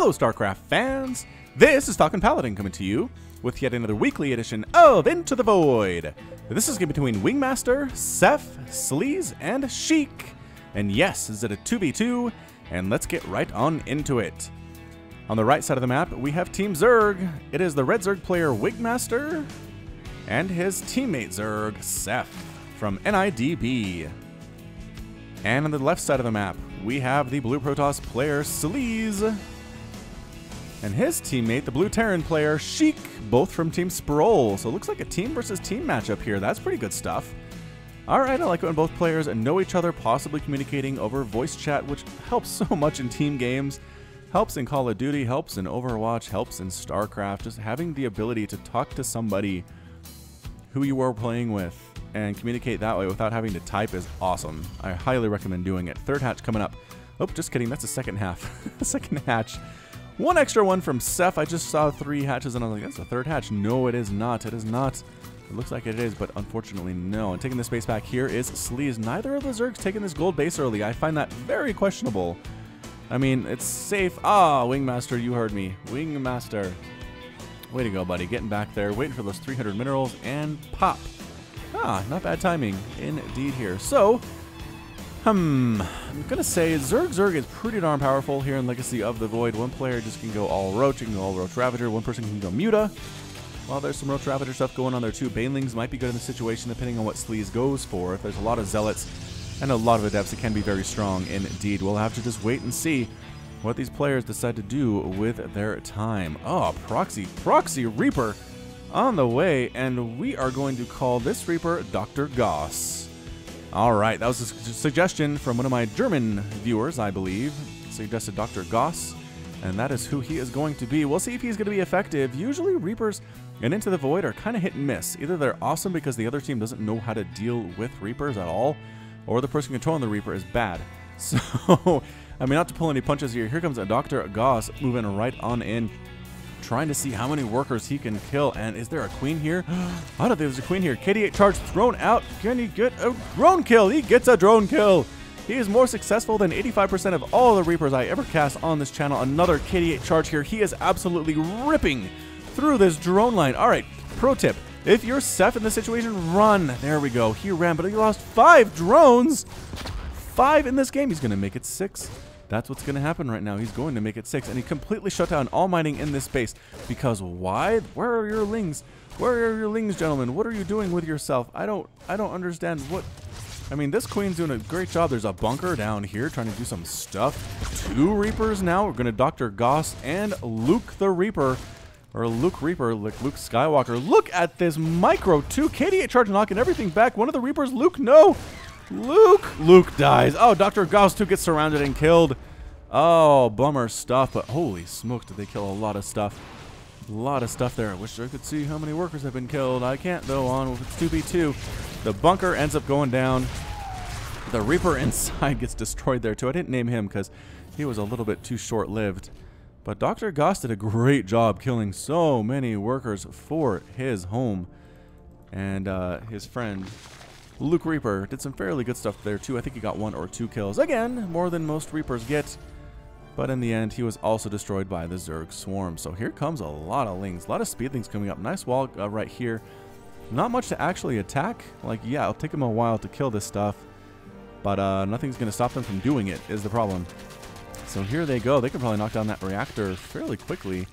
Hello, StarCraft fans! This is Falcon Paladin coming to you with yet another weekly edition of Into the Void. This is game between Wingmaster, Seth, Sleaze, and Sheik. And yes, this is a 2v2, and let's get right on into it. On the right side of the map, we have Team Zerg. It is the red Zerg player Wingmaster and his teammate Zerg, Seth, from NIDB. And on the left side of the map, we have the blue Protoss player Sleaze and his teammate, the blue Terran player Sheik, both from Team Sproul. So it looks like a team versus team matchup here. That's pretty good stuff. Alright, I like it when both players know each other, possibly communicating over voice chat, which helps so much in team games. Helps in Call of Duty, helps in Overwatch, helps in StarCraft. Just having the ability to talk to somebody who you are playing with and communicate that way without having to type is awesome. I highly recommend doing it. Third hatch coming up. Oh, just kidding. That's the second half. Second hatch. One extra one from Seth. I just saw 3 hatches and I was like, that's the third hatch. No, it is not. It is not. It looks like it is, but unfortunately, no. And taking the space back here is Sleaze. Neither of the Zergs taking this gold base early. I find that very questionable. I mean, it's safe. Ah, Wingmaster, you heard me. Wingmaster. Way to go, buddy. Getting back there, waiting for those 300 minerals, and pop. Ah, not bad timing indeed here. So, I'm going to say Zerg is pretty darn powerful here in Legacy of the Void. One player just can go all Roach, you can go all Roach Ravager. One person can go Muta. Well, there's some Roach Ravager stuff going on there too. Banelings might be good in the situation depending on what Sleaze goes for. If there's a lot of Zealots and a lot of Adepts, it can be very strong indeed. We'll have to just wait and see what these players decide to do with their time. Oh, Proxy Reaper on the way, and we are going to call this Reaper Dr. Goss. Alright, that was a suggestion from one of my German viewers, I believe. Suggested Dr. Goss, and that is who he is going to be. We'll see if he's going to be effective. Usually Reapers and Into the Void are kind of hit and miss. Either they're awesome because the other team doesn't know how to deal with Reapers at all, or the person controlling the Reaper is bad. So, I mean, not to pull any punches here. Here comes a Dr. Goss moving right on in, trying to see how many workers he can kill. And is there a queen here? I don't think there's a queen here. KD8 charge thrown out. Can he get a drone kill? He gets a drone kill. He is more successful than 85% of all the Reapers I ever cast on this channel. Another KD8 charge here. He is absolutely ripping through this drone line. All right, pro tip. If you're Seth in this situation, run. There we go. He ran, but he lost 5 drones. 5 in this game. He's going to make it 6. That's what's going to happen right now. He's going to make it 6, and he completely shut down all mining in this space. Because why? Where are your lings? Where are your lings, gentlemen? What are you doing with yourself? I don't understand what. I mean, this queen's doing a great job. There's a bunker down here trying to do some stuff. 2 Reapers now. We're going to Dr. Goss and Luke the Reaper. Or Luke Reaper, like Luke Skywalker. Look at this micro 2 KD8 charge knocking everything back. One of the Reapers, Luke, no. Luke dies. Oh, Dr. Goss 2 gets surrounded and killed. Oh, bummer stuff, but holy smokes, did they kill a lot of stuff. A lot of stuff there. I wish I could see how many workers have been killed. I can't, though, on with 2v2. The bunker ends up going down. The Reaper inside gets destroyed there, too. I didn't name him because he was a little bit too short-lived. But Dr. Goss did a great job killing so many workers for his home. And his friend Luke Reaper did some fairly good stuff there too. I think he got 1 or 2 kills. Again, more than most Reapers get. But in the end, he was also destroyed by the Zerg Swarm. So here comes a lot of lings. A lot of speedlings coming up. Nice wall right here. Not much to actually attack. Like, yeah, it'll take them a while to kill this stuff. But nothing's going to stop them from doing it, is the problem. So here they go. They can probably knock down that reactor fairly quickly.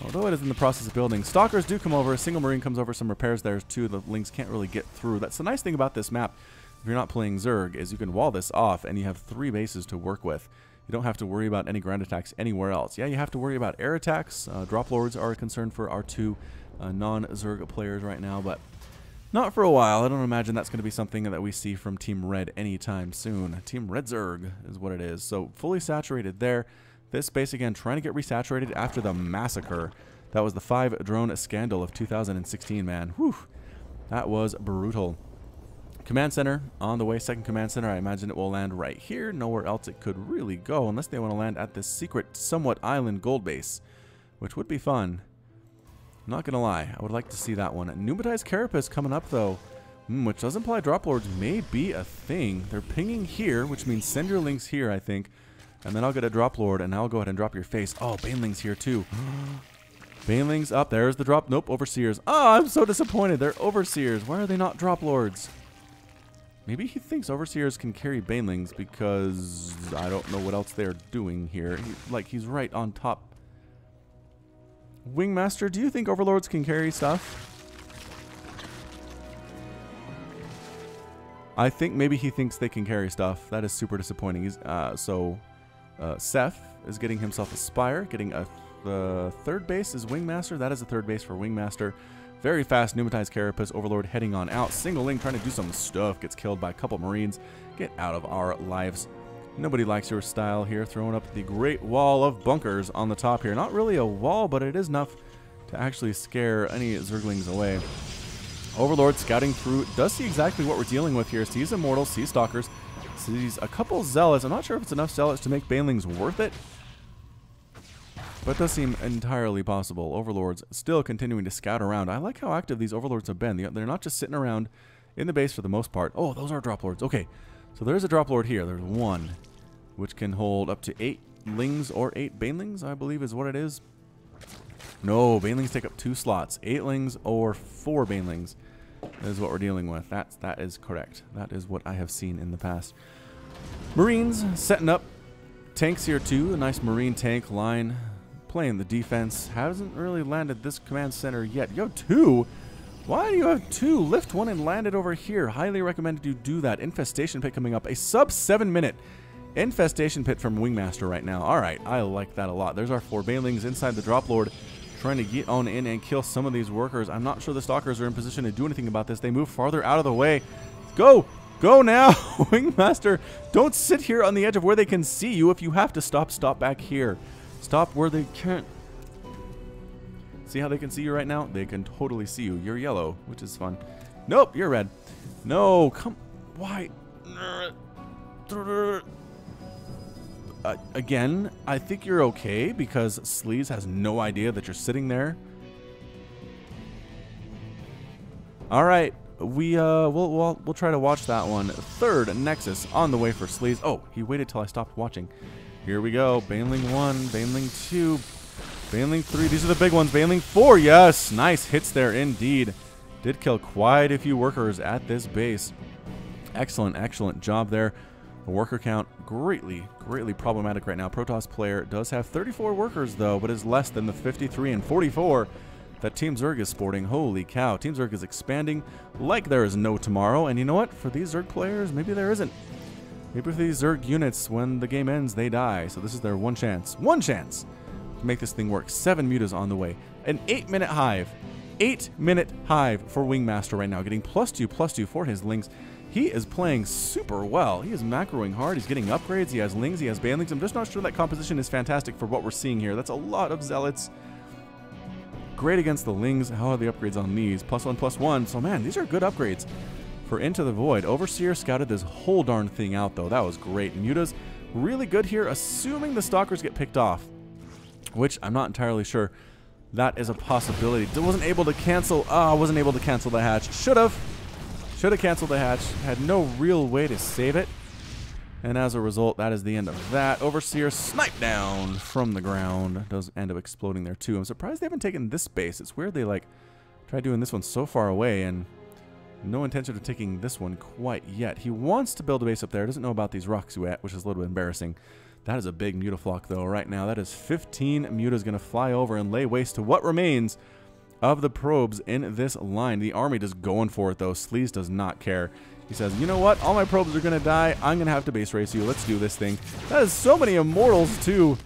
Although it is in the process of building. Stalkers do come over. A single Marine comes over. Some repairs there too. The lings can't really get through. That's the nice thing about this map, if you're not playing Zerg, is you can wall this off and you have 3 bases to work with. You don't have to worry about any ground attacks anywhere else. Yeah, you have to worry about air attacks. Drop lords are a concern for our 2 non-Zerg players right now, but not for a while. I don't imagine that's going to be something that we see from Team Red anytime soon. Team Red Zerg is what it is. So fully saturated there. This base again trying to get resaturated after the massacre. That was the 5 drone scandal of 2016, man. Whew. That was brutal. Command center on the way. Second command center. I imagine it will land right here. Nowhere else it could really go unless they want to land at this secret somewhat island gold base, which would be fun. I'm not going to lie. I would like to see that one. Pneumatized Carapace coming up though. Which does imply drop lords may be a thing. They're pinging here, which means send your links here, I think. And then I'll get a drop lord, and I'll go ahead and drop your face. Oh, Baneling's here too. Baneling's up. There's the drop. Nope, Overseers. Oh, I'm so disappointed. They're Overseers. Why are they not drop lords? Maybe he thinks Overseers can carry Banelings because I don't know what else they're doing here. He's right on top. Wingmaster, do you think Overlords can carry stuff? I think maybe he thinks they can carry stuff. That is super disappointing. Seth is getting himself a Spire, getting a third base is Wingmaster. That is a third base for Wingmaster. Very fast Pneumatized Carapace. Overlord heading on out. Single Link trying to do some stuff. Gets killed by a couple Marines. Get out of our lives. Nobody likes your style here. Throwing up the Great Wall of Bunkers on the top here. Not really a wall, but it is enough to actually scare any Zerglings away. Overlord scouting through. Does see exactly what we're dealing with here. Sees Immortals, sees Stalkers, sees a couple Zealots. I'm not sure if it's enough Zealots to make Banelings worth it, but it does seem entirely possible. Overlords still continuing to scout around. I like how active these Overlords have been. They're not just sitting around in the base for the most part. Oh, those are Drop Lords. Okay, so there's a Drop Lord here. There's one, which can hold up to 8 Lings or 8 Banelings, I believe is what it is. No, Banelings take up 2 slots. 8 Lings or 4 Banelings is what we're dealing with. That is correct. That is what I have seen in the past. Marines setting up. Tanks here too. A nice Marine tank line. Playing the defense. Hasn't really landed this command center yet. You have 2? Why do you have 2? Lift 1 and land it over here. Highly recommended you do that. Infestation Pit coming up. A sub 7 minute Infestation Pit from Wingmaster right now. Alright, I like that a lot. There's our 4 Banelings inside the Drop Lord. Trying to get on in and kill some of these workers. I'm not sure the Stalkers are in position to do anything about this. They move farther out of the way. Go! Go now! Wingmaster, don't sit here on the edge of where they can see you. If you have to stop, stop back here. Stop where they can't. See how they can see you right now? They can totally see you. You're yellow, which is fun. Nope, you're red. No, come. Why? Again, I think you're okay because Sleaze has no idea that you're sitting there. All right, we'll try to watch that one. Third Nexus on the way for Sleaze. Oh, he waited till I stopped watching. Here we go. Baneling 1, Baneling 2, Baneling 3. These are the big ones. Baneling 4. Yes, nice hits there indeed. Did kill quite a few workers at this base. Excellent, excellent job there. The worker count greatly problematic right now. Protoss player does have 34 workers though, but is less than the 53 and 44 that Team Zerg is sporting. Holy cow. Team Zerg is expanding like there is no tomorrow. And you know what? For these Zerg players, maybe there isn't. Maybe for these Zerg units, when the game ends, they die. So this is their one chance to make this thing work. 7 mutas on the way. An 8-minute hive. 8-minute hive for Wingmaster right now. Getting +2/+2 for his Lings. He is playing super well. He is macroing hard. He's getting upgrades. He has Lings. He has Banelings. I'm just not sure that composition is fantastic for what we're seeing here. That's a lot of Zealots. Great against the Lings. How are the upgrades on these? +1/+1. So, man, these are good upgrades for Into the Void. Overseer scouted this whole darn thing out, though. That was great. Muta's really good here, assuming the Stalkers get picked off, which I'm not entirely sure. That is a possibility. Wasn't able to cancel. Wasn't able to cancel the hatch. Should have canceled the hatch. Had no real way to save it. And as a result, that is the end of that. Overseer sniped down from the ground. Does end up exploding there too. I'm surprised they haven't taken this base. It's weird they tried doing this one so far away and no intention of taking this one quite yet. He wants to build a base up there. Doesn't know about these rocks yet, which is a little bit embarrassing. That is a big mutaflock though right now. That is 15 mutas going to fly over and lay waste to what remains of the probes in this line. The army just going for it though. Sleaze does not care. He says, you know what? All my probes are going to die. I'm going to have to base race you. Let's do this thing. That is so many immortals too.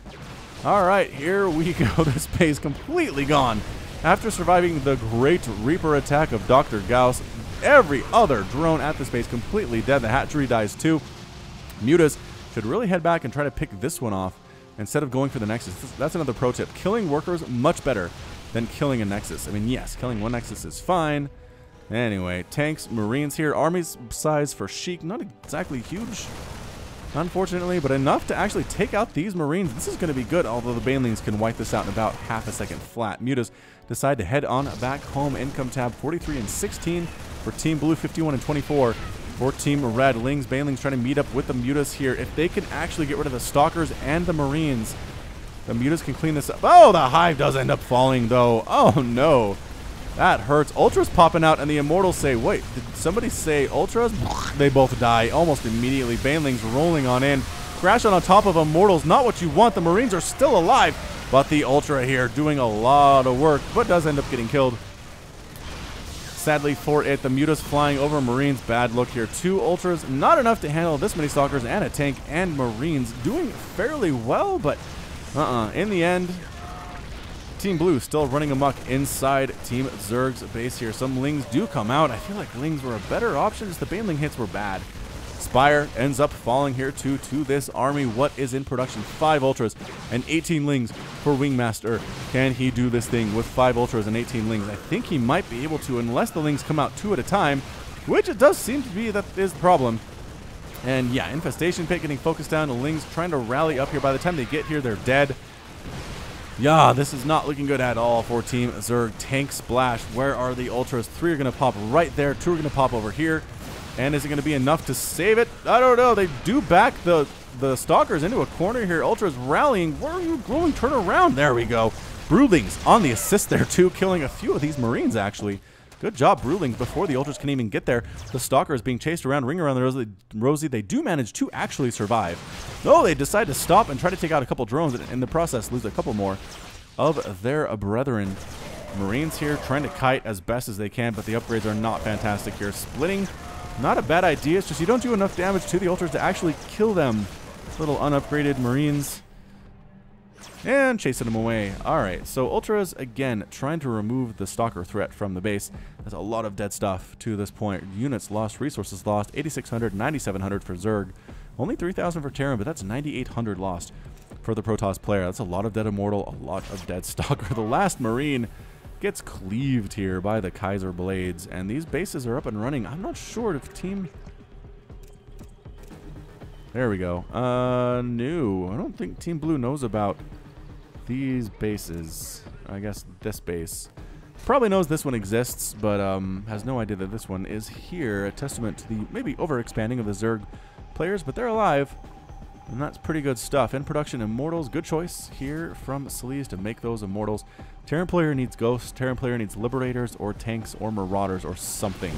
All right, here we go. This base completely gone. After surviving the Great Reaper attack of Dr. Gauss, every other drone at this base completely dead. The hatchery dies too. Mutas should really head back and try to pick this one off instead of going for the Nexus. That's another pro tip. Killing workers much better than killing a Nexus. I mean, yes, killing one Nexus is fine. Anyway, tanks, Marines here. Army's size for Sheik, not exactly huge, unfortunately, but enough to actually take out these Marines. This is going to be good, although the Banelings can wipe this out in about half a second flat. Mutas decide to head on back home. Income tab 43 and 16 for Team Blue, 51 and 24. For Team Red, Lings, Banelings trying to meet up with the Mutas here. If they can actually get rid of the Stalkers and the Marines, the Mutas can clean this up. Oh, the Hive does end up falling, though. Oh, no. That hurts. Ultras popping out, and the Immortals say, wait, did somebody say Ultras? They both die almost immediately. Banelings rolling on in. Crash on top of Immortals. Not what you want. The Marines are still alive, but the Ultra here doing a lot of work, but does end up getting killed. Sadly for it, the Mutas flying over Marines. Bad look here. 2 Ultras, not enough to handle this many Stalkers and a tank, and Marines doing fairly well, but in the end, Team Blue still running amok inside Team Zerg's base here. Some Lings do come out. I feel like Lings were a better option, as the Baneling hits were bad. Spire ends up falling here too to this army. What is in production? 5 Ultras and 18 Lings for Wingmaster. Can he do this thing with 5 Ultras and 18 Lings? I think he might be able to, unless the Lings come out 2 at a time, which it does seem to be that is the problem. And yeah, Infestation Pit getting focused down. The Lings trying to rally up here. By the time they get here, they're dead. Yeah, this is not looking good at all for Team Zerg. Tank Splash. Where are the Ultras? 3 are going to pop right there. 2 are going to pop over here. And is it going to be enough to save it? I don't know. They do back the Stalkers into a corner here. Ultras rallying. Where are you going? Turn around. There we go. Broodlings on the assist there too, killing a few of these Marines actually. Good job, Broodlings, before the Ultras can even get there. The Stalkers being chased around, ring around the Rosie. They do manage to actually survive. No, they decide to stop and try to take out a couple drones, and in the process lose a couple more of their brethren. Marines here trying to kite as best as they can, but the upgrades are not fantastic here. Splitting, not a bad idea. It's just you don't do enough damage to the Ultras to actually kill them. Little unupgraded Marines. And chasing them away. Alright, so Ultras, again, trying to remove the Stalker threat from the base. There's a lot of dead stuff to this point. Units lost, resources lost, 8,600, 9,700 for Zerg. Only 3,000 for Terran, but that's 9,800 lost for the Protoss player. That's a lot of dead Immortal, a lot of dead Stalker. The last Marine gets cleaved here by the Kaiser Blades, and these bases are up and running. I'm not sure if Team... There we go. No. I don't think Team Blue knows about these bases. I guess this base. Probably knows this one exists, but has no idea that this one is here. A testament to the maybe overexpanding of the Zerg players, but they're alive. And that's pretty good stuff. In production, Immortals. Good choice here from Sleaze to make those Immortals. Terran player needs Ghosts. Terran player needs Liberators or Tanks or Marauders or something.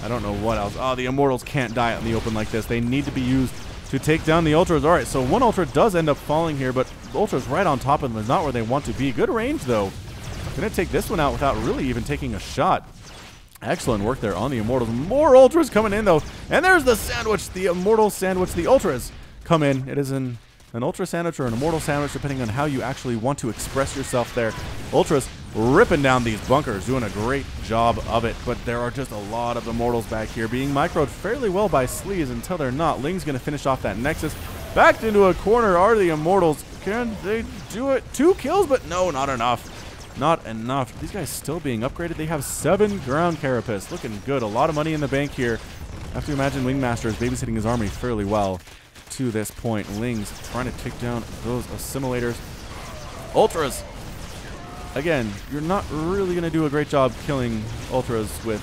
I don't know what else. Oh, the Immortals can't die out in the open like this. They need to be used to take down the Ultras. Alright, so one Ultra does end up falling here, but the Ultra's right on top of them. Is not where they want to be. Good range, though. Gonna take this one out without really even taking a shot. Excellent work there on the Immortals. More Ultras coming in, though. And there's the sandwich. The Immortal sandwich. The Ultras come in. It is an Ultra sandwich or an Immortal sandwich, depending on how you actually want to express yourself there. Ultras ripping down these bunkers, doing a great job of it, but there are just a lot of Immortals back here being microed fairly well by Sleaze until they're not. Ling's going to finish off that Nexus. Backed into a corner are the Immortals. Can they do it? 2 kills, but no, not enough. Not enough. These guys still being upgraded. They have 7 ground carapace. Looking good. A lot of money in the bank here. I have to imagine Wingmaster is babysitting his army fairly well to this point. Lings trying to take down those assimilators. Ultras. Again, you're not really going to do a great job killing Ultras with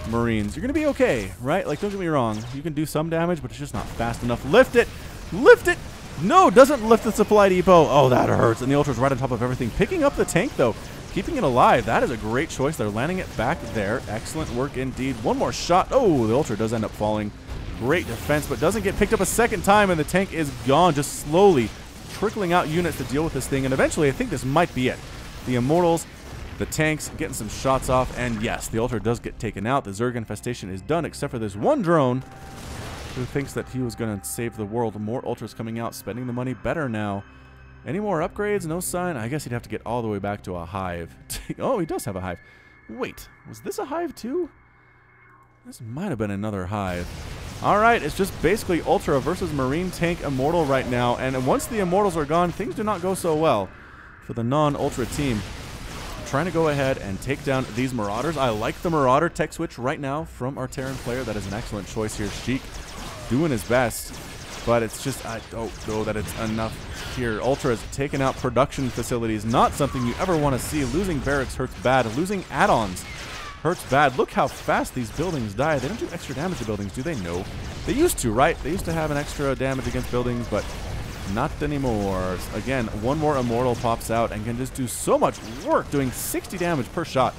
Marines. You're going to be okay, right? Like, don't get me wrong. You can do some damage, but it's just not fast enough. Lift it! Lift it! No, doesn't lift the supply depot. Oh, that hurts. And the Ultra's right on top of everything. Picking up the tank, though. Keeping it alive. That is a great choice. They're landing it back there. Excellent work indeed. One more shot. Oh, the Ultra does end up falling. Great defense, but doesn't get picked up a second time, and the tank is gone. Just slowly trickling out units to deal with this thing. And eventually, I think this might be it. The Immortals, the tanks, getting some shots off. And yes, the Ultra does get taken out. The Zerg infestation is done, except for this one drone who thinks that he was going to save the world. More Ultras coming out, spending the money better now. Any more upgrades? No sign. I guess he'd have to get all the way back to a hive. Oh, he does have a hive. Wait, was this a hive too? This might have been another hive. All right, it's just basically Ultra versus Marine Tank Immortal right now. And once the Immortals are gone, things do not go so well for the non-Ultra team. Trying to go ahead and take down these Marauders. I like the Marauder tech switch right now from our Terran player. That is an excellent choice here. Sheik doing his best, but it's just, I don't know that it's enough here. Ultra has taken out production facilities. Not something you ever want to see. Losing barracks hurts bad. Losing add-ons hurts bad. Look how fast these buildings die. They don't do extra damage to buildings, do they? No. They used to, right? They used to have an extra damage against buildings, but not anymore. Again, one more immortal pops out and can just do so much work, doing 60 damage per shot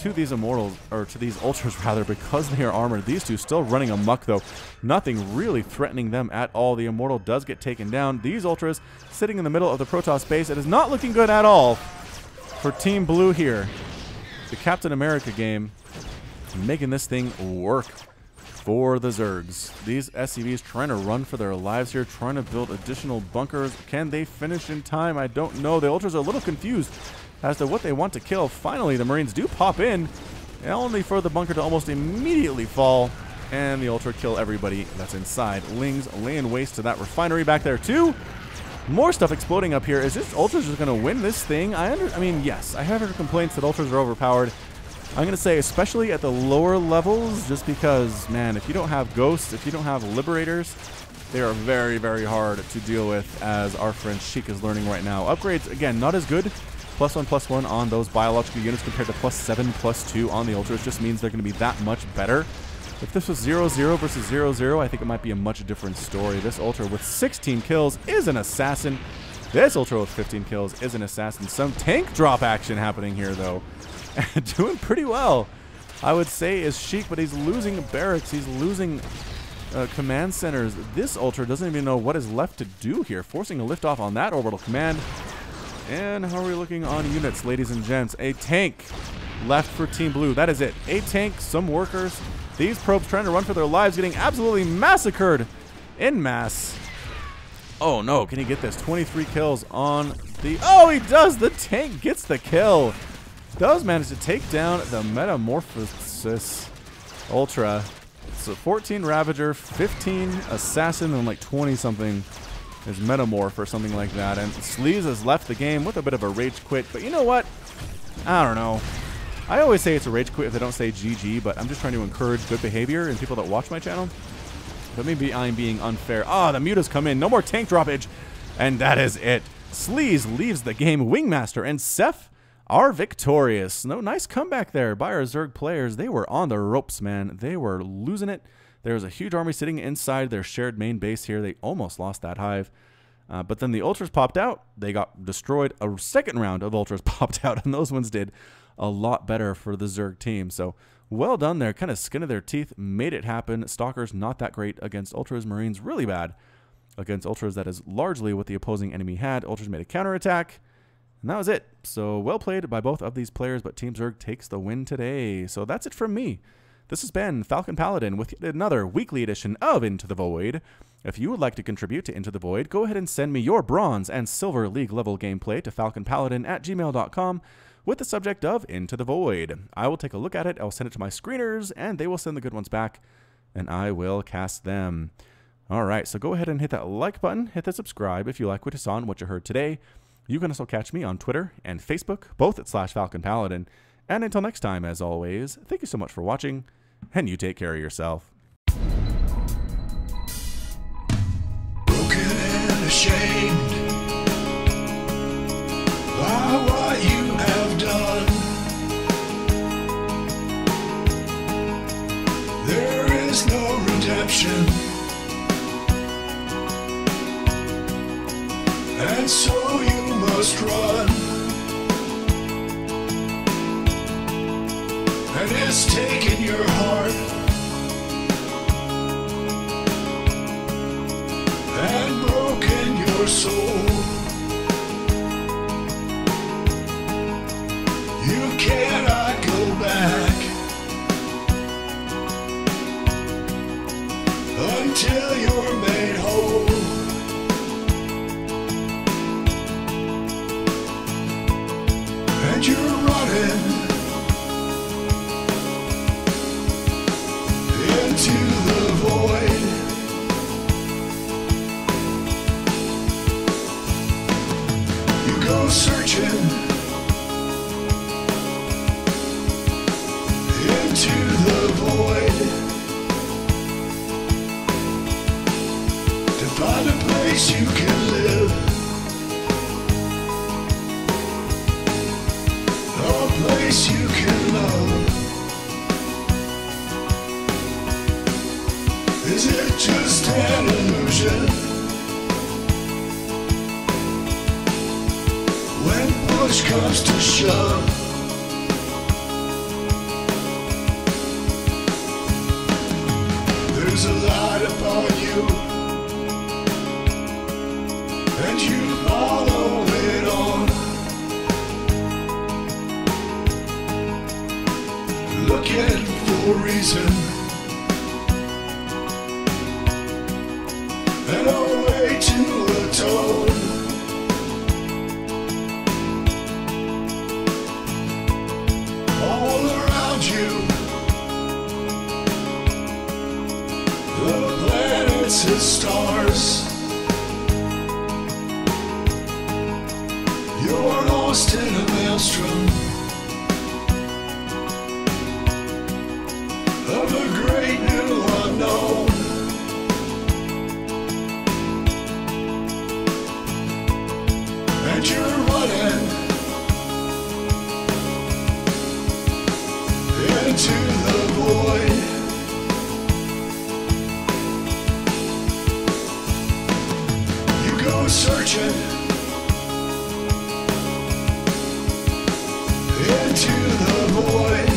to these immortals, or to these ultras rather, because they are armored. These two still running amok though. Nothing really threatening them at all. The immortal does get taken down. These ultras sitting in the middle of the Protoss base. It is not looking good at all for Team Blue here. The Captain America game making this thing work for the Zergs. These SCVs trying to run for their lives here, trying to build additional bunkers. Can they finish in time? I don't know. The ultras are a little confused as to what they want to kill. Finally, the Marines do pop in, only for the bunker to almost immediately fall, and the ultra kill everybody that's inside. Lings laying waste to that refinery back there too. More stuff exploding up here. Is this ultras just going to win this thing? I mean, yes, I have heard complaints that ultras are overpowered. I'm going to say especially at the lower levels, just because, man, if you don't have ghosts, if you don't have liberators, they are very, very hard to deal with, as our friend Sheik is learning right now. Upgrades, again, not as good. +1/+1 on those biological units compared to +7/+2 on the ultras just means they're going to be that much better. If this was 0-0 versus 0-0, I think it might be a much different story. This ultra with 16 kills is an assassin. This ultra with 15 kills is an assassin. Some tank drop action happening here, though. Doing pretty well, I would say, is Sheik, but he's losing barracks. He's losing command centers. This ultra doesn't even know what is left to do here, forcing a liftoff on that orbital command. And how are we looking on units, ladies and gents? A tank left for Team Blue. That is it. A tank, some workers. These probes trying to run for their lives, getting absolutely massacred en masse. Oh no, can he get this? 23 kills on the... Oh, he does! The tank gets the kill. Does manage to take down the Metamorphosis Ultra. So 14 Ravager, 15 Assassin, and like 20-something is Metamorph or something like that. And Sleaze has left the game with a bit of a rage quit. But you know what? I don't know. I always say it's a rage quit if they don't say GG, but I'm just trying to encourage good behavior in people that watch my channel. But maybe I'm being unfair. Ah, the mutas come in. No more tank droppage. And that is it. Sleaze leaves the game. Wingmaster and Seth are victorious. No, nice comeback there by our Zerg players. They were on the ropes, man. They were losing it. There was a huge army sitting inside their shared main base here. They almost lost that hive. But then the ultras popped out. They got destroyed. A second round of ultras popped out, and those ones did a lot better for the Zerg team. So well done there. Kind of skin of their teeth. Made it happen. Stalkers not that great against ultras. Marines really bad against ultras. That is largely what the opposing enemy had. Ultras made a counterattack. And that was it. So well played by both of these players, but Team Zerg takes the win today. So that's it from me. This has been Falcon Paladin with yet another weekly edition of Into the Void. If you would like to contribute to Into the Void, go ahead and send me your Bronze and Silver League level gameplay to falconpaladin@gmail.com with the subject of Into the Void. I will take a look at it, I'll send it to my screeners, and they will send the good ones back, and I will cast them. Alright, so go ahead and hit that like button, hit that subscribe if you like what you saw and what you heard today. You can also catch me on Twitter and Facebook, both at /FalconPaladin. And until next time, as always, thank you so much for watching, and you take care of yourself. Broken and ashamed by what you have done. There is no redemption, and so you must run. And it's taken your heart and broken your soul. You cannot go back until you're made whole. And you're running into the void. You go searching into the void to find a place you can live, a place you can love. Is it just an illusion? When push comes to shove, there's a light upon you, and you follow it on. Looking for a reason and a way to atone. All around you, the planets and stars. You're lost in a maelstrom of a great new unknown. And you're running into the void. You go searching into the void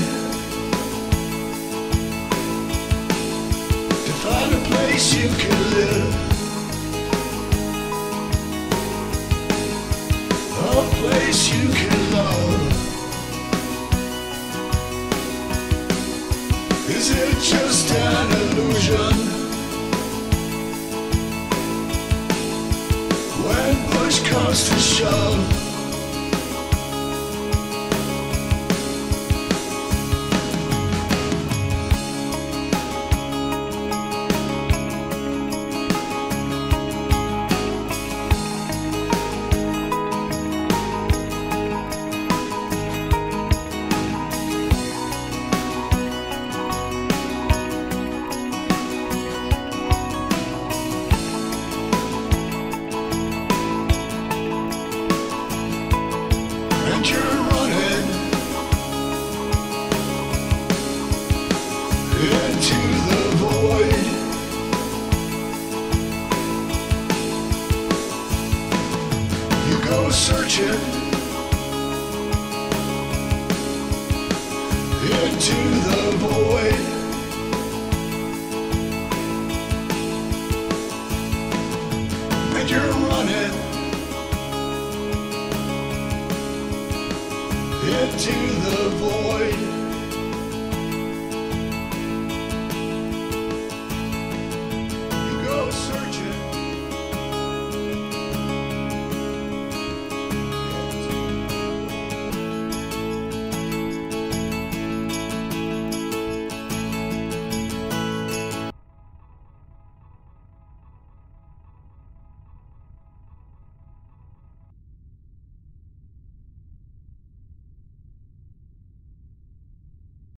to find a place you can live, a place you can love. Is it just an illusion? When push comes to shove, and you're running into the void. You go searching into the void. And you're running into the void.